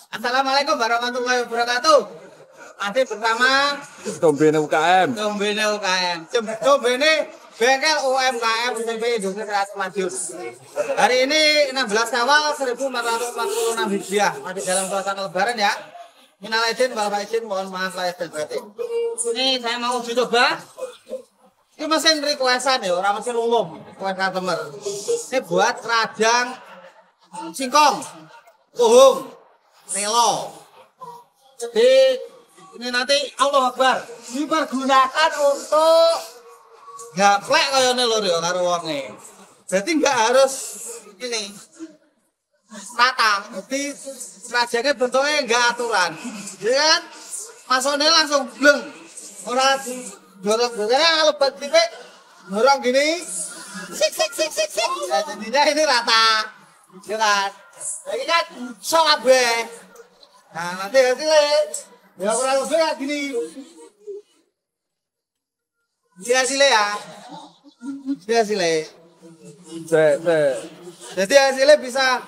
Assalamualaikum warahmatullahi wabarakatuh. Masih bersama Dombene UKM. Dombene UKM. Dombene Bengkel UMKM SMP Indonesia Madiun. Hari ini 16 Syawal 1446 Hijriah. Masih dalam suasana Lebaran ya. Minal aidin wal faizin, mohon maaf lahir dan batin. Ini saya mau uji coba. Ini mesin requestan ya, orang mesin umum, request customer. Ini buat radang singkong, pohong, nelo. Jadi ini nanti Allah Akbar dipergunakan untuk gaplek kayak ini lho ya karo wonge. Jadi nggak harus ini rata, jadi rajanya bentuknya nggak aturan. Jadi kan masuknya langsung bleng, orang dorong-dorongnya kalau tipe dorong gini, sik. Nah, jadinya ini rata, ya kan? Ini kan solabe. Nah nanti hasilnya ya kurang lebih kayak gini. Ini hasilnya ya. Ini hasilnya. Jadi hasilnya bisa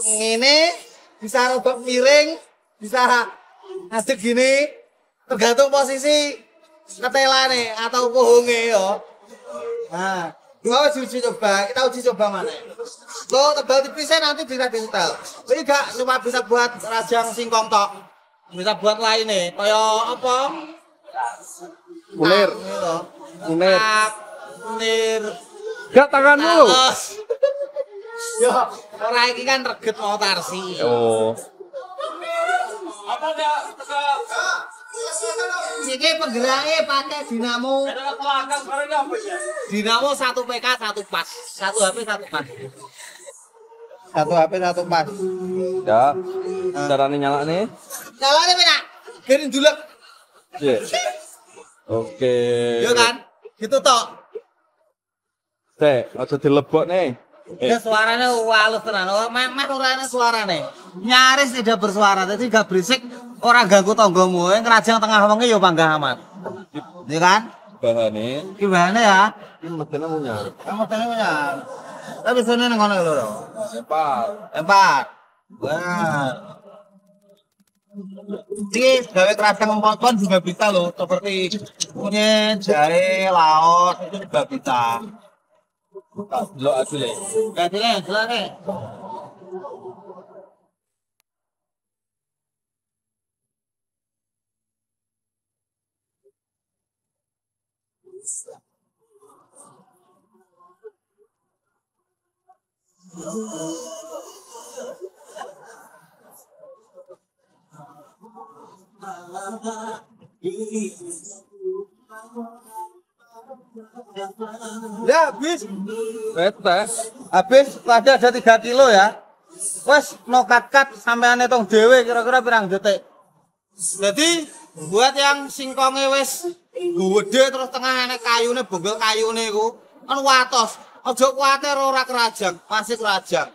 ini, bisa robek miring, bisa ngadeg gini, tergantung posisi ketelane atau pohonge yo. Nah, kita uji coba mana? Lo tebal tipisnya nanti bisa disetel. Ini gak cuma bisa buat rajang singkong tok, bisa buat lainnya. Kayak apa? Munir. Munir. Gak tanganmu. Yo, ora iki kan reget mau tarsi. Oh. Apa enggak? Iki penggeraknya pakai dinamo. Dinamo 1 PK 1 pas. 1 HP 1 pas. 1 HP 1 pas. Ya. Carane nyalane? Nyalane penak. Gerin dulek. Iya. Oke. Yo kan? Gitu tok. Aja dilebokne. Ya suaranya halus tenan. Meh urane suarane. Nyaris tidak bersuara, jadi gak berisik, orang ganggu tanggamu. Yang kerajaan tengah wonge ya panggah amat. Iya kan? Bahane. Iki bahane ya. Iki medene munyar. Medene munyar. Tapi sene nang ngono lho. Empat. Wah. Ini gawe kerajaan empon-empon juga bisa loh, seperti punya jahe, laos itu juga bisa. Delok asile. Hasilnya, hasilnya. Ya habis. Habis ada 3 kilo ya. Wes no kat sampean hitung dhewe kira-kira pirang detik. Jadi buat yang singkonge wes gede terus tengah enek kayune bonggol kayune iku kan watos. Aja kuwatir ora kerajang, masih kerajang.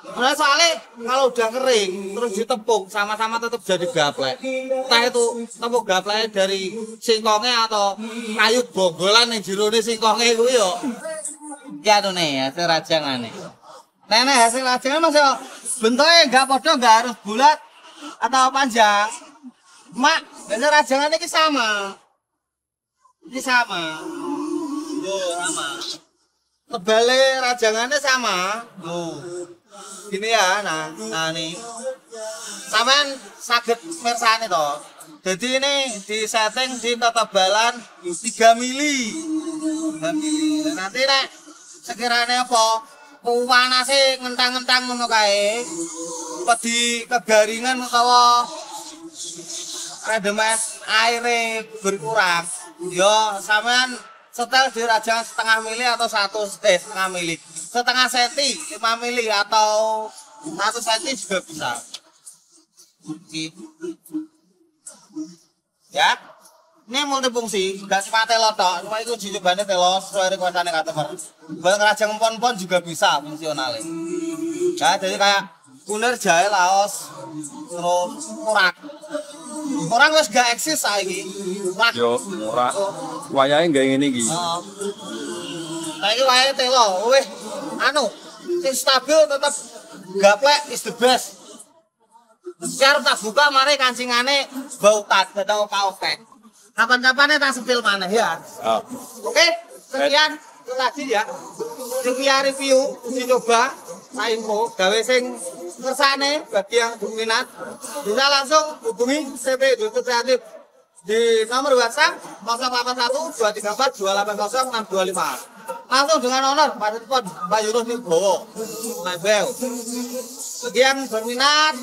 Nah, soalnya kalau udah kering terus ditepung sama-sama tetap jadi gaplek. Entah itu tepung gaplek dari singkongnya atau kayu bonggolan yang jerone singkongnya itu yo. Ya tuh nih hasil rajangan nih. Nenek hasil rajangan masih bentuknya nggak podo, nggak harus bulat atau panjang. Mak hasil rajangan ini sama. Ini sama. Sama. Tebalnya rajangannya sama. Gini ya, nah nih. Samaan saged mirsani toh. Jadi ini di setting di ketebalan 3 mili. Nanti nek sekiranya apa panase ngentang-ngentang ngono kae. Apa di kegaringan utawa redemes airnya berkurang. Yo sampean setel di rajangan setengah mili atau setengah mili, setengah senti 5 mili atau 1 senti juga bisa. Ya, ini multifungsi, nggak cuma telo tok, cuma itu jujubane telo sesuai requestane customer. Buat ngerajang empon-empon juga bisa fungsionalnya. Ya, jadi kayak kunir, jahe, laos, terus kurak. Orang wis gak eksis saiki. Yo, ora. Wayahe gawe ngene iki. Saiki wayahe telo, weh anu, sing stabil tetep gaplek is the best. Siar tak buka mari kancingane bau tat atau kaopek. Kapan-kapannya tak sepil maneh ya. Ah. Oke, sekian itu tadi ya. Review uji coba saya info gawe sing kersane bagi yang berminat bisa langsung hubungi CP Industri Kreatif di nomor WhatsApp 081 234 280 625. Langsung dengan honor Pak Yunus Wibowo Mebel. Yang berminat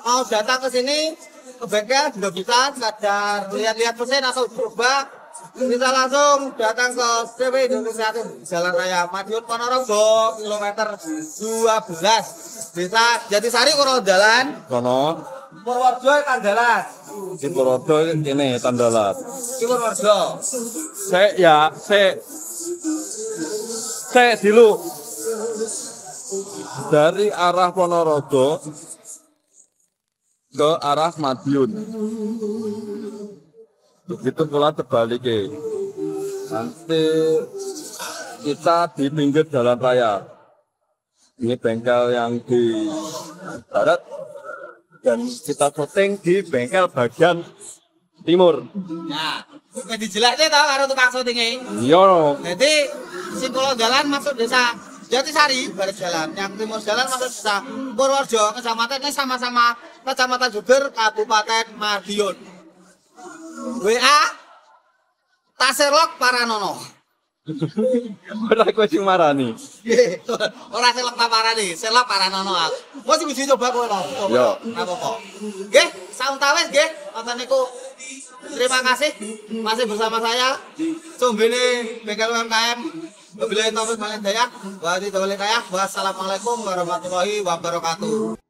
mau datang ke sini ke bengkel juga bisa sekedar lihat-lihat mesin atau coba bisa langsung datang ke CP Industri Kreatif Jalan Raya Madiun Ponorogo kilometer 12 bisa Jatisari Korodalan Kono Purworejo Tandalat di Purworejo ini Tandalat. di Purworejo Saya dulu dari arah Ponorogo ke arah Madiun. Begitu pula terbalik. Nanti kita di pinggir jalan raya. Ini bengkel yang di barat dan kita syuting di bengkel bagian timur. nah ini dijelasnya tau karo tukang syutingnya. Iya. Jadi si Pulau Jalan masuk desa Jatisari baris jalan, yang timur jalan masuk desa Purworejo, kecamatan ini sama-sama kecamatan Juber, Kabupaten Madiun. WA Taserlok Paranono. Ora kowe sing marani. Ora selok Parani, selok Paranono. Mau sing bisa coba kowe lho. Yo. Apa-apa. Nggih, sautawis nggih, wonten niku. Terima kasih masih bersama saya. Sumbene bengkel UMKM. Wabillahi taufiq wal hidayah. Wassalamualaikum warahmatullahi wabarakatuh.